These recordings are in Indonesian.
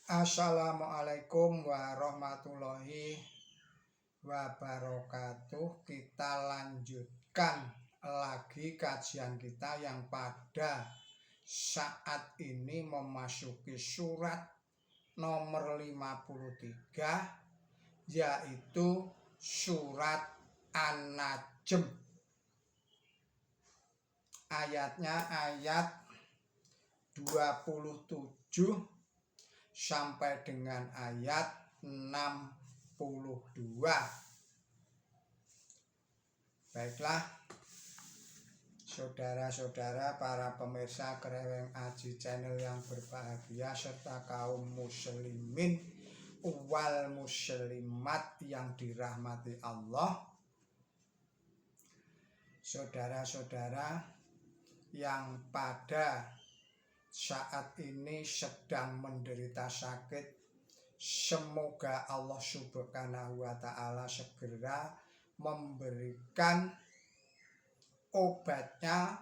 Assalamualaikum warahmatullahi wabarakatuh. Kita lanjutkan lagi kajian kita yang pada saat ini memasuki surat nomor 53, yaitu surat An-Najm. Ayatnya ayat 27 sampai dengan ayat 62. Baiklah, saudara-saudara para pemirsa Kreweng Aji Channel yang berbahagia, serta kaum muslimin wal muslimat yang dirahmati Allah. Saudara-saudara yang pada saat ini sedang menderita sakit, semoga Allah Subhanahu wa Ta'ala segera memberikan obatnya,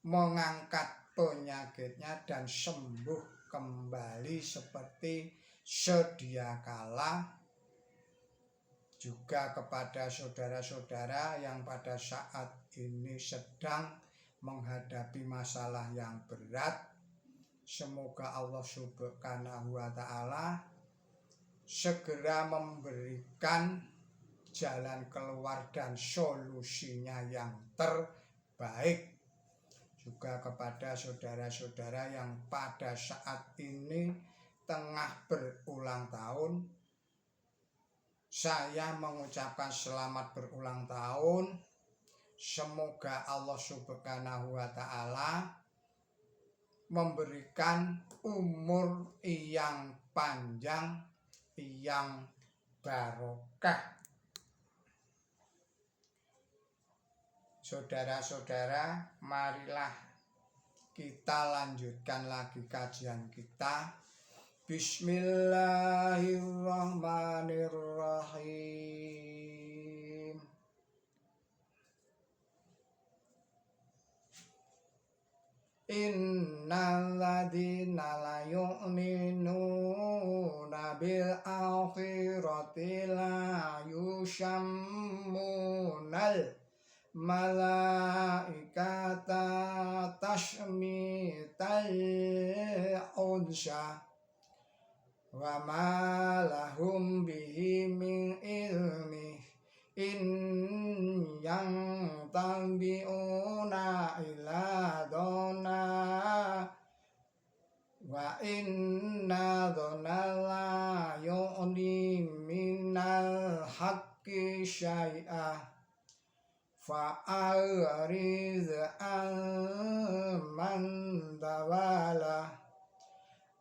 mengangkat penyakitnya dan sembuh kembali seperti sedia kala. Juga kepada saudara-saudara yang pada saat ini sedang menghadapi masalah yang berat, semoga Allah Subhanahu wa Ta'ala segera memberikan jalan keluar dan solusinya yang terbaik. Juga kepada saudara-saudara yang pada saat ini tengah berulang tahun, saya mengucapkan selamat berulang tahun. Semoga Allah Subhanahu wa Ta'ala memberikan umur yang panjang, yang barokah. Saudara-saudara, marilah kita lanjutkan lagi kajian kita. Bismillahirrahmanirrahim. Innal ladzina la yu'minuna bil akhirati la yusammunal malaikata tasmital unsa wa ma lahum bihi min ilmi in yang tabi'una ila dona wa inna dona la yu'ni minal haqqi syai'ah fa'ariz man dawala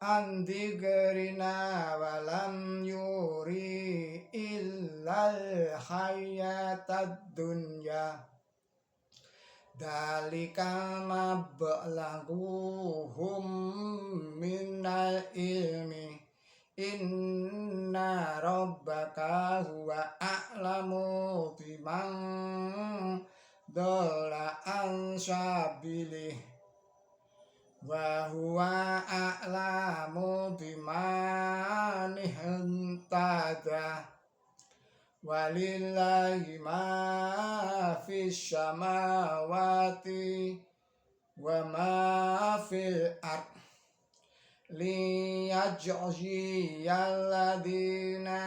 andigerina walam yuri illal hayatad dunya dalika mablaghuhum minal ilmi inna rabbaka huwa a'lamu biman dhalla an sabilih wa huwa a'lamu biman ihtada walillahi ma fis samawati wa ma fil ard liyajziyal ladzina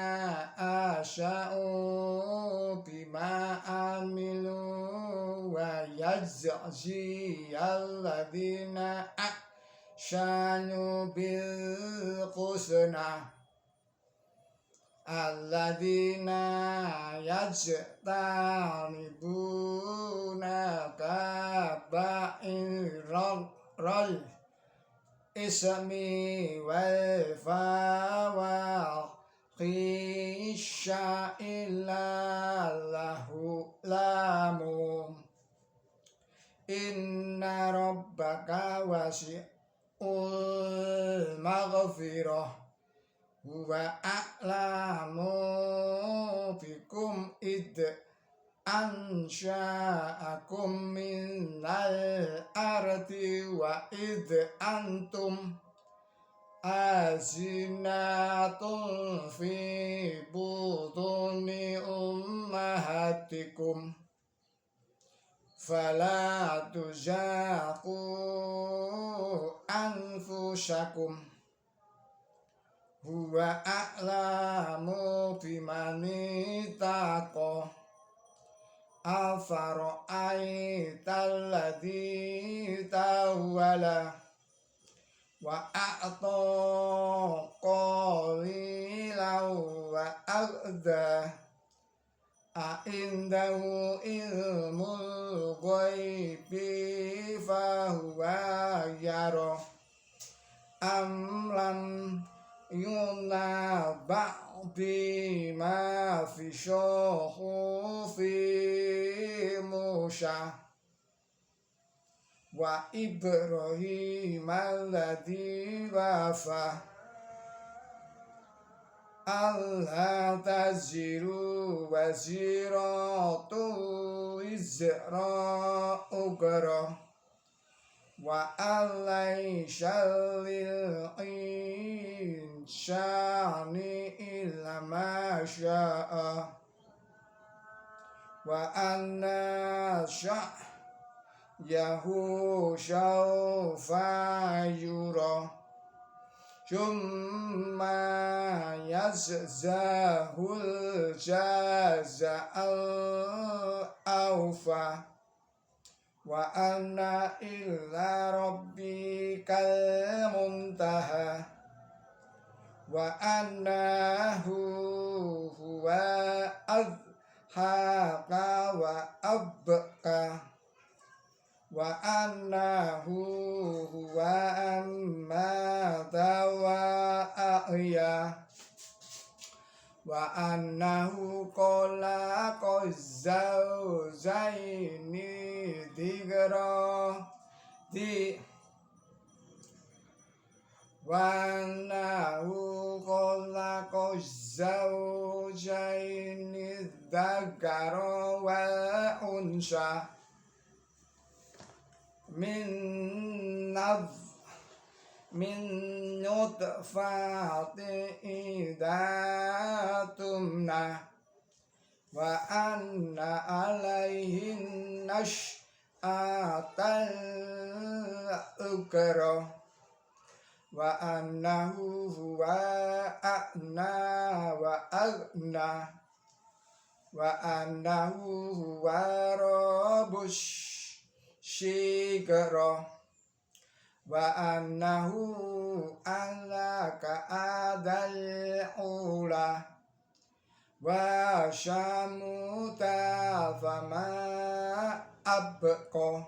asya'u bima amilu wa yajziyal ladzina ahsanu bil husna alladzina yajtanibuna kaba'iral ismi wal fawahisha illallahu lamu inna rabbaka wasi'ul maghfirah huwa a'lamu bikum id ansha'akum minal ardi wa id antum azinatun fi butuni ummahatikum fala tuzaku anfusakum huwa a'lamu bimani taqa afara'aital ladzi tawalla wa a'ta qalilan wa aghda a'indahu ilmul ghaibi fahuwa yara am lam yunabba bima fi syuhufi Musa wa Ibrahim alladzi wafa alla taziru waziratu wizra ukhra wa alaysha lil insani illa ma syaa wa anna yahu syaufa yura summa yazahul jaza'al awfa wa anna illa rabbikal muntaha wa annahu huwa adhaka wa abqa wa annahu huwa ammata wa ahya wa annahu qala zawjaini digra di wa annahu qala zawjaini dzakara wal unsa min nutfati idha tumna wa anna alaihin nash'atal ukhra wa annahu huwa a'na wa aghna wa annahu huwa rabbus shigra wa annahu alaka adal ula wa syamuta fama abqa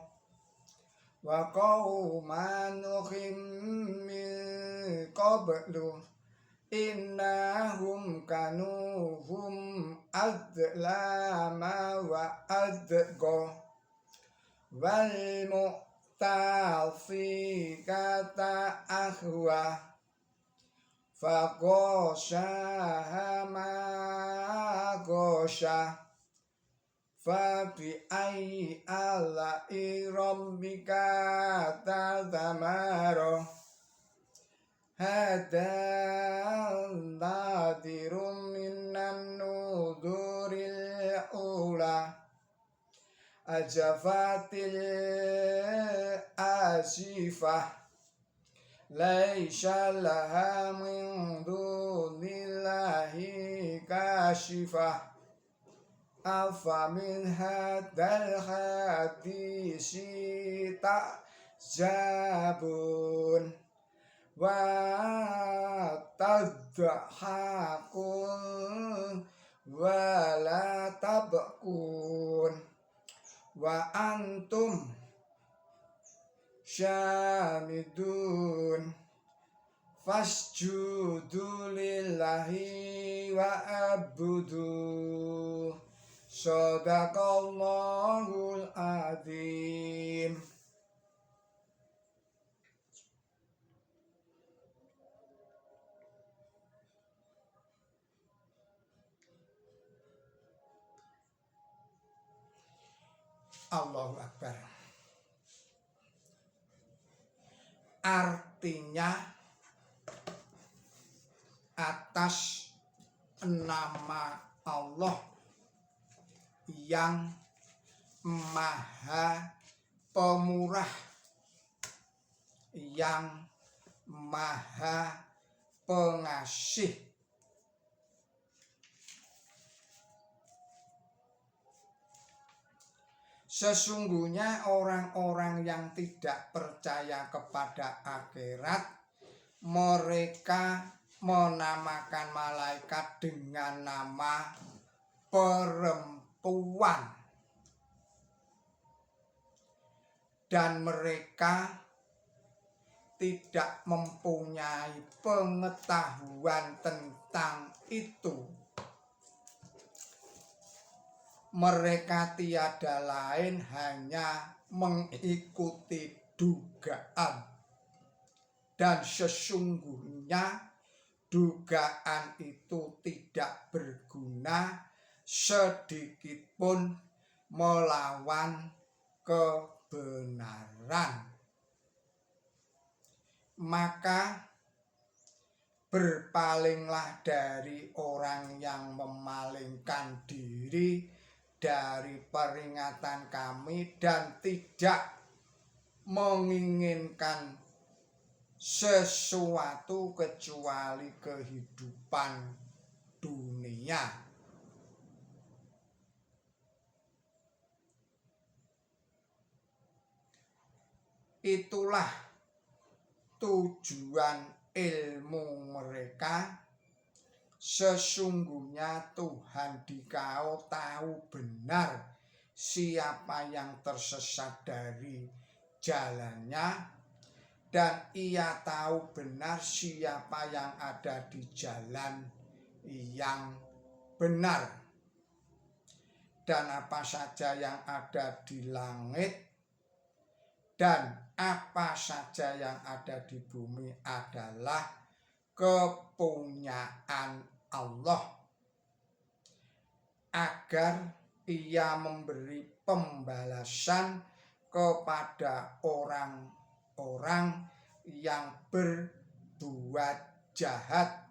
wa qauman nuhim min qablu innahum kanu hum adlama wa adqa wal mu'tafikata ahwa faqashaha ma qasha fa bi ayyi ala'i rabbika tadhamaru hadal nadirum minan nuduril ula ajafatil asifah laisa laha min dunillahi kashifah afa min hadal hadisi ta'jabun wa tadhakun wa la tabkun wa antum syamidun fasjudu lillahi wa abudu sadaqallahul adzim. Allahu Akbar. Artinya atas nama Allah yang Maha Pemurah, yang Maha Pengasih. Sesungguhnya orang-orang yang tidak percaya kepada akhirat, mereka menamakan malaikat dengan nama perempuan, dan mereka tidak mempunyai pengetahuan tentang itu. Mereka tiada lain hanya mengikuti dugaan, dan sesungguhnya dugaan itu tidak berguna sedikitpun melawan kebenaran. Maka berpalinglah dari orang yang memalingkan diri dari peringatan kami dan tidak menginginkan sesuatu kecuali kehidupan dunia. Itulah tujuan ilmu mereka. Sesungguhnya Tuhan dikau tahu benar siapa yang tersesat dari jalannya, dan ia tahu benar siapa yang ada di jalan yang benar. Dan apa saja yang ada di langit dan apa saja yang ada di bumi adalah kepunyaan Allah, agar ia memberi pembalasan kepada orang-orang yang berbuat jahat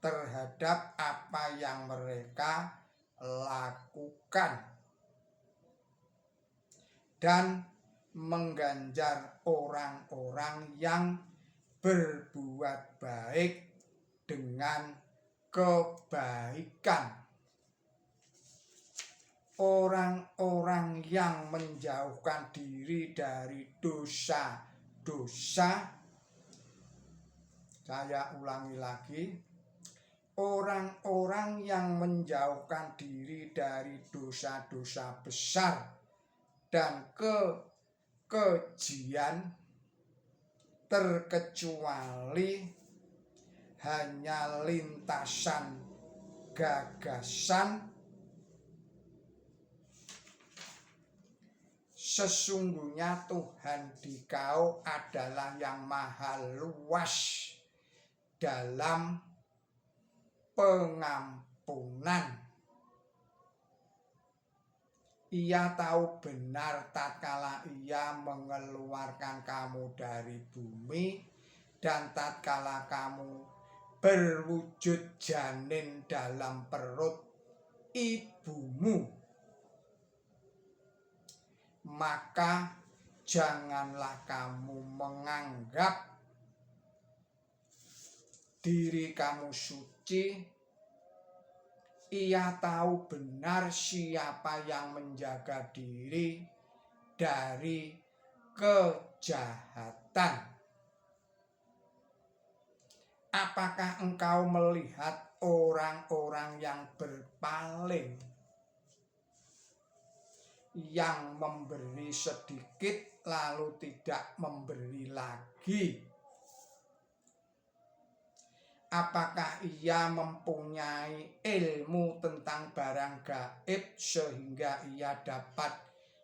terhadap apa yang mereka lakukan, dan mengganjar orang-orang yang berbuat baik dengan kebaikan. Orang-orang yang menjauhkan diri dari dosa-dosa, saya ulangi lagi, orang-orang yang menjauhkan diri dari dosa-dosa besar dan kekejian, terkecuali hanya lintasan gagasan, sesungguhnya Tuhan dikau adalah yang maha luas dalam pengampunan. Ia tahu benar tatkala ia mengeluarkan kamu dari bumi, dan tatkala kamu berwujud janin dalam perut ibumu. Maka janganlah kamu menganggap diri kamu suci. Ia tahu benar siapa yang menjaga diri dari kejahatan. Apakah engkau melihat orang-orang yang berpaling, yang memberi sedikit lalu tidak memberi lagi? Apakah ia mempunyai ilmu tentang barang gaib sehingga ia dapat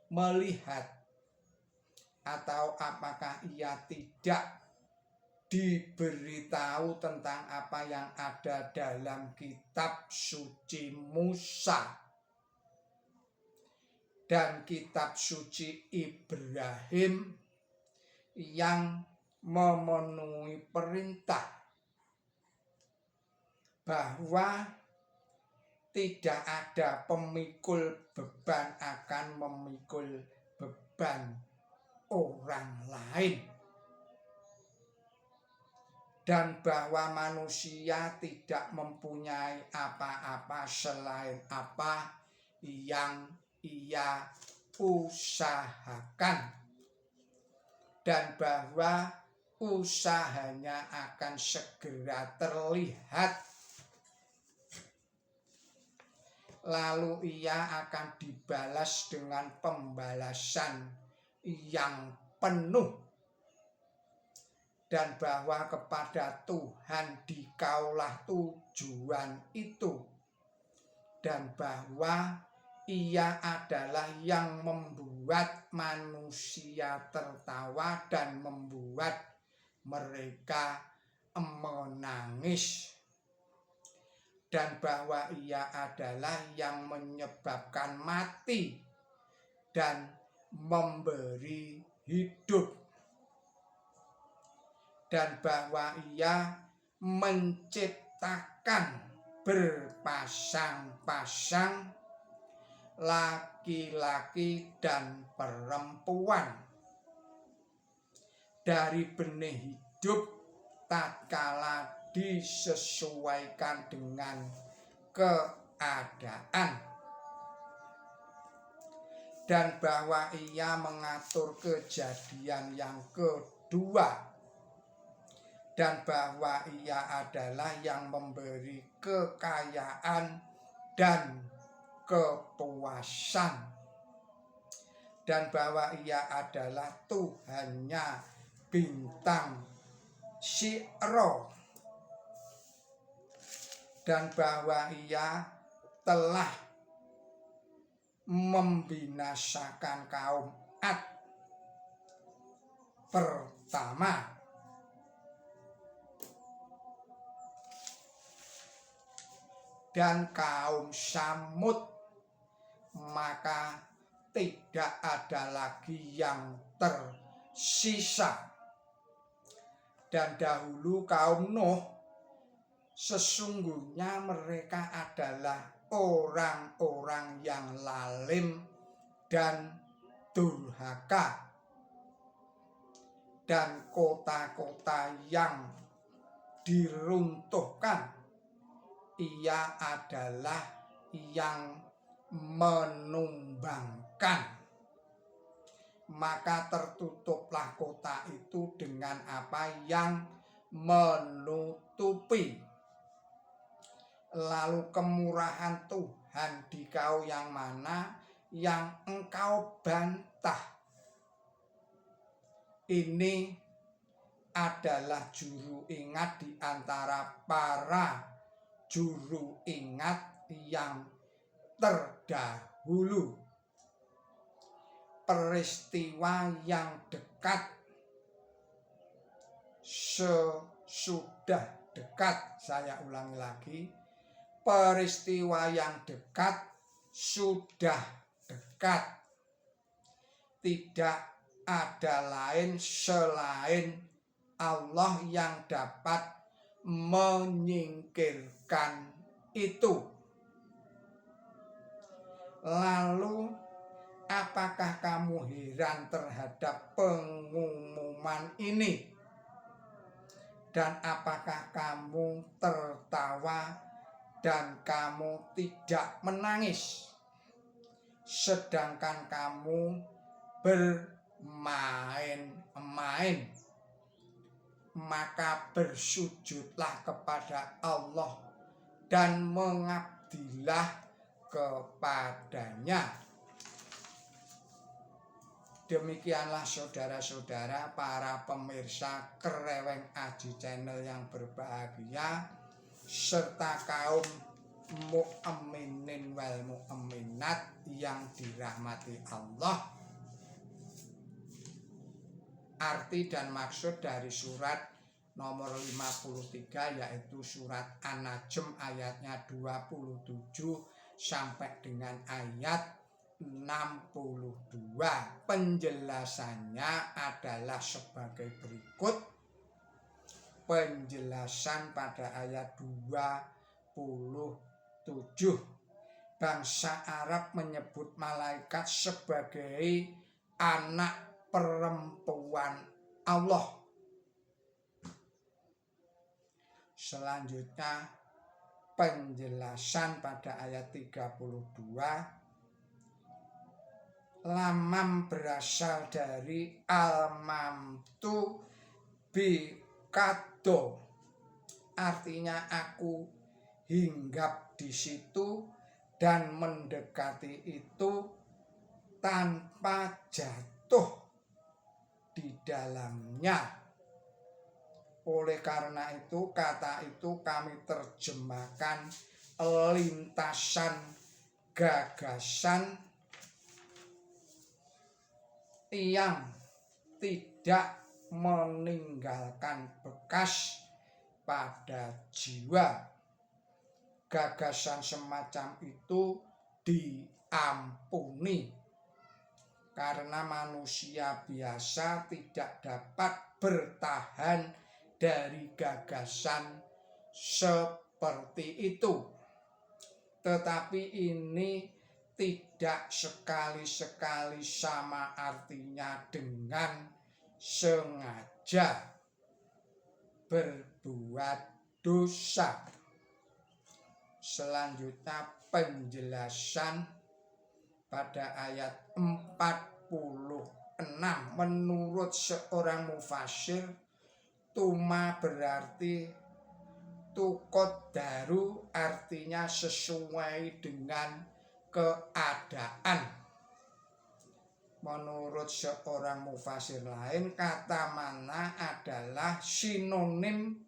melihat? Atau apakah ia tidak diberitahu tentang apa yang ada dalam kitab suci Musa dan kitab suci Ibrahim yang memenuhi perintah? bahwa tidak ada pemikul beban akan memikul beban orang lain, dan bahwa manusia tidak mempunyai apa-apa selain apa yang ia usahakan, dan bahwa usahanya akan segera terlihat, lalu ia akan dibalas dengan pembalasan yang penuh, dan bahwa kepada Tuhan dikaulah tujuan itu, dan bahwa ia adalah yang membuat manusia tertawa dan membuat mereka menangis, dan bahwa ia adalah yang menyebabkan mati dan memberi hidup, dan bahwa ia menciptakan berpasang-pasang laki-laki dan perempuan dari benih hidup tatkala disesuaikan dengan keadaan, dan bahwa ia mengatur kejadian yang kedua, dan bahwa ia adalah yang memberi kekayaan dan kepuasan, dan bahwa ia adalah Tuhannya bintang Syiro, dan bahwa ia telah membinasakan kaum Ad pertama, dan kaum Samud, maka tidak ada lagi yang tersisa. Dan dahulu kaum Nuh, sesungguhnya mereka adalah orang-orang yang lalim dan durhaka, dan kota-kota yang diruntuhkan ia adalah yang menumbangkan. Maka tertutuplah kota itu dengan apa yang menutupi. Lalu kemurahan Tuhan di kau yang mana yang engkau bantah? Ini adalah juru ingat di antara para juru ingat yang terdahulu. Peristiwa yang dekat, sesudah dekat, saya ulangi lagi, peristiwa yang dekat sudah dekat. Tidak ada lain selain Allah yang dapat menyingkirkan itu. Lalu apakah kamu heran terhadap pengumuman ini? Dan apakah kamu tertawa dan kamu tidak menangis? Sedangkan kamu bermain-main. Maka bersujudlah kepada Allah dan mengabdilah kepadanya. Demikianlah saudara-saudara para pemirsa Kreweng Aji Channel yang berbahagia, serta kaum mukminin wal mukminat yang dirahmati Allah. Arti dan maksud dari surat nomor 53 yaitu surat An-Najm ayatnya 27 sampai dengan ayat 62. Penjelasannya adalah sebagai berikut. Penjelasan pada ayat 2 Bangsa Arab menyebut malaikat sebagai anak perempuan Allah. Selanjutnya penjelasan pada ayat 32. Lamam berasal dari al-mamtu bikado, artinya aku hinggap di situ dan mendekati itu tanpa jatuh di dalamnya. Oleh karena itu kata itu kami terjemahkan lintasan gagasan yang tidak meninggalkan bekas pada jiwa. Gagasan semacam itu diampuni karena manusia biasa tidak dapat bertahan dari gagasan seperti itu. Tetapi ini tidak sekali-sekali sama artinya dengan sengaja berbuat dosa. Selanjutnya penjelasan pada ayat 46. Menurut seorang mufasir, tuma berarti tukot daru, artinya sesuai dengan keadaan. Menurut seorang mufasir lain, kata mana adalah sinonim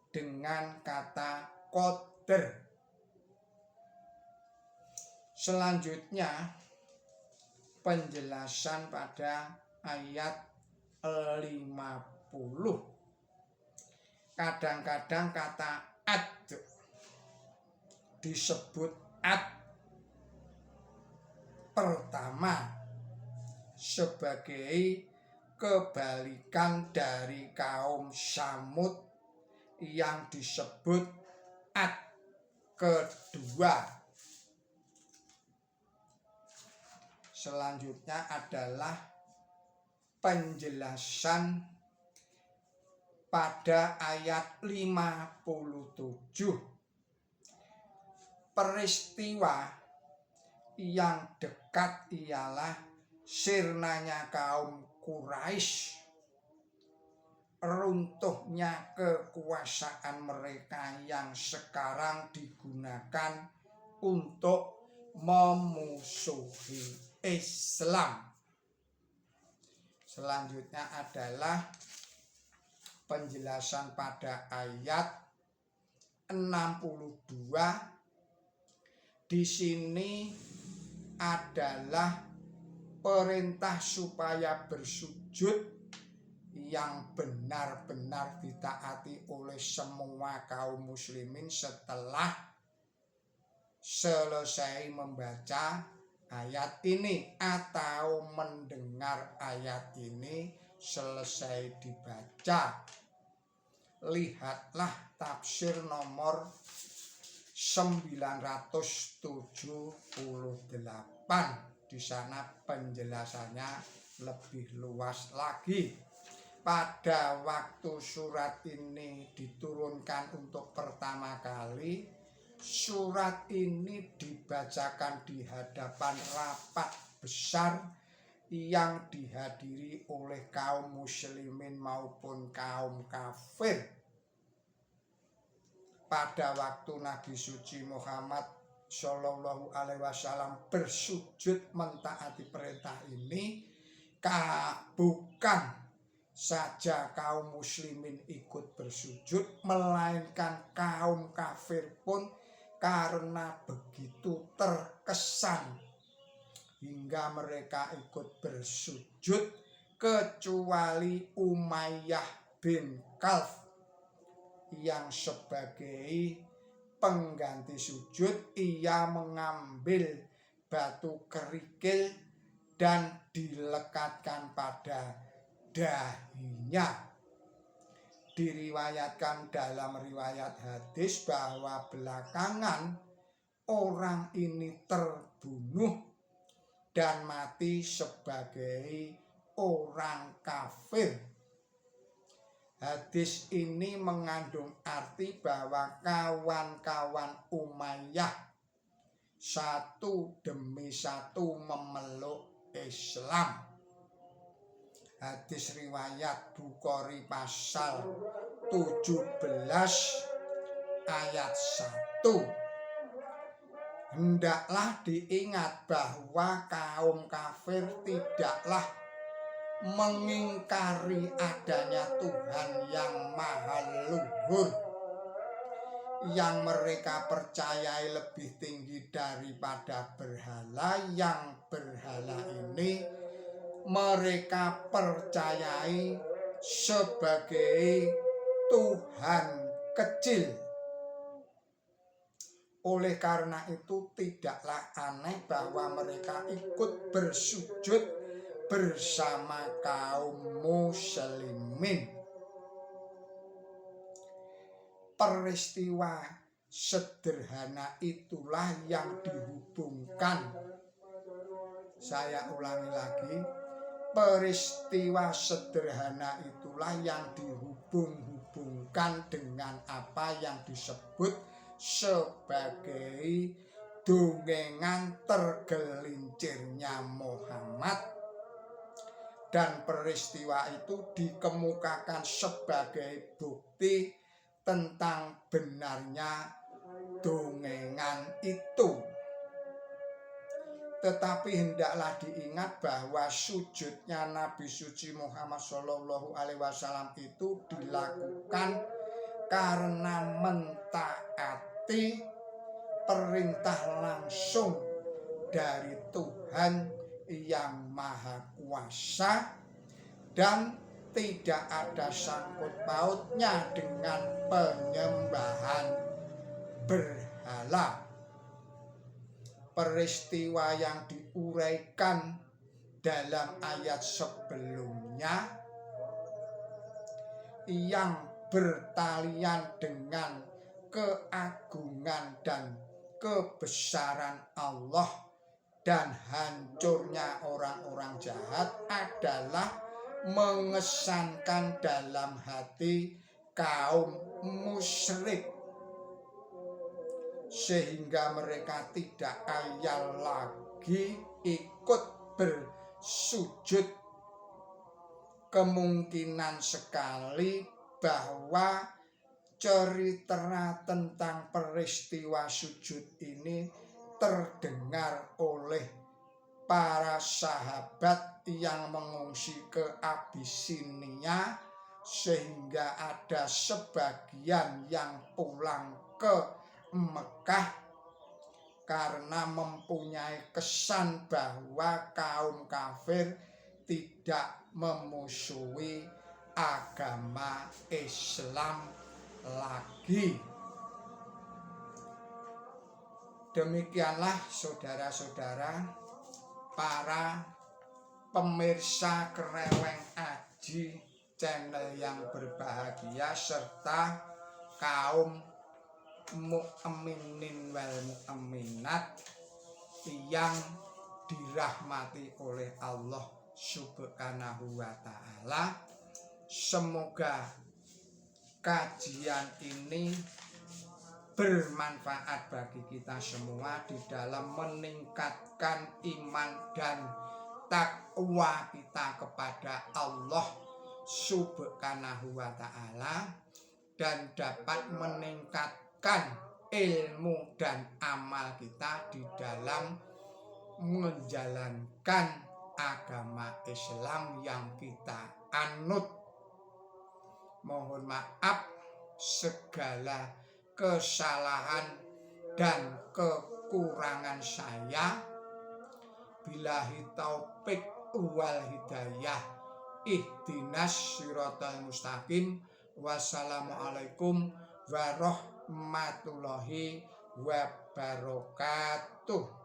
dengan kata qadar. Selanjutnya penjelasan pada ayat 50. Kadang-kadang kata ad disebut ad pertama sebagai kebalikan dari kaum Samud yang disebut ad kedua. Selanjutnya adalah penjelasan pada ayat 57. Peristiwa yang dekat ialah sirnanya kaum Quraisy, runtuhnya kekuasaan mereka yang sekarang digunakan untuk memusuhi Islam. Selanjutnya adalah penjelasan pada ayat 62. Di sini adalah perintah supaya bersujud yang benar-benar ditaati oleh semua kaum muslimin setelah selesai membaca ayat ini atau mendengar ayat ini selesai dibaca. Lihatlah tafsir nomor 978. Di sana penjelasannya lebih luas lagi. Pada waktu surat ini diturunkan untuk pertama kali, surat ini dibacakan di hadapan rapat besar yang dihadiri oleh kaum muslimin maupun kaum kafir. Pada waktu Nabi suci Muhammad Shallallahu Alaihi Wasallam bersujud mentaati perintah ini, bukan saja kaum muslimin ikut bersujud, melainkan kaum kafir pun karena begitu terkesan hingga mereka ikut bersujud, kecuali Umayyah bin Khalaf yang sebagai pengganti sujud, ia mengambil batu kerikil dan dilekatkan pada dahinya. diriwayatkan dalam riwayat hadis bahwa belakangan orang ini terbunuh dan mati sebagai orang kafir. Hadis ini mengandung arti bahwa kawan-kawan Umayyah satu demi satu memeluk Islam. Hadis riwayat Bukhari pasal 17 ayat 1. Hendaklah diingat bahwa kaum kafir tidaklah mengingkari adanya Tuhan yang maha luhur, yang mereka percayai lebih tinggi daripada berhala. Yang berhala ini mereka percayai sebagai Tuhan kecil. Oleh karena itu tidaklah aneh bahwa mereka ikut bersujud bersama kaum muslimin. Peristiwa sederhana itulah yang dihubungkan. Saya ulangi lagi, peristiwa sederhana itulah yang dihubung-hubungkan dengan apa yang disebut sebagai dongengan tergelincirnya Muhammad, dan peristiwa itu dikemukakan sebagai bukti tentang benarnya dongengan itu. Tetapi hendaklah diingat bahwa sujudnya Nabi suci Muhammad SAW itu dilakukan karena mentaati perintah langsung dari Tuhan yang Maha Kuasa dan tidak ada sangkut pautnya dengan penyembahan berhala. Peristiwa yang diuraikan dalam ayat sebelumnya yang bertalian dengan keagungan dan kebesaran Allah dan hancurnya orang-orang jahat adalah mengesankan dalam hati kaum musyrik, sehingga mereka tidak ayal lagi ikut bersujud. Kemungkinan sekali bahwa cerita tentang peristiwa sujud ini terdengar oleh para sahabat yang mengungsi ke Abisinia, sehingga ada sebagian yang pulang ke Mekah karena mempunyai kesan bahwa kaum kafir tidak memusuhi agama Islam lagi. Demikianlah saudara-saudara, para pemirsa Kereweng Aji channel yang berbahagia, serta kaum mukminin wal mukminat yang dirahmati oleh Allah Subhanahu wa ta'ala. Semoga kajian ini bermanfaat bagi kita semua di dalam meningkatkan iman dan takwa kita kepada Allah Subhanahu wa ta'ala, dan dapat meningkatkan ilmu dan amal kita di dalam menjalankan agama Islam yang kita anut. Mohon maaf segala kesalahan dan kekurangan saya. Billahi taufik wal hidayah. Ihdinas siratal mustaqim. Wassalamualaikum warahmatullahi wabarakatuh.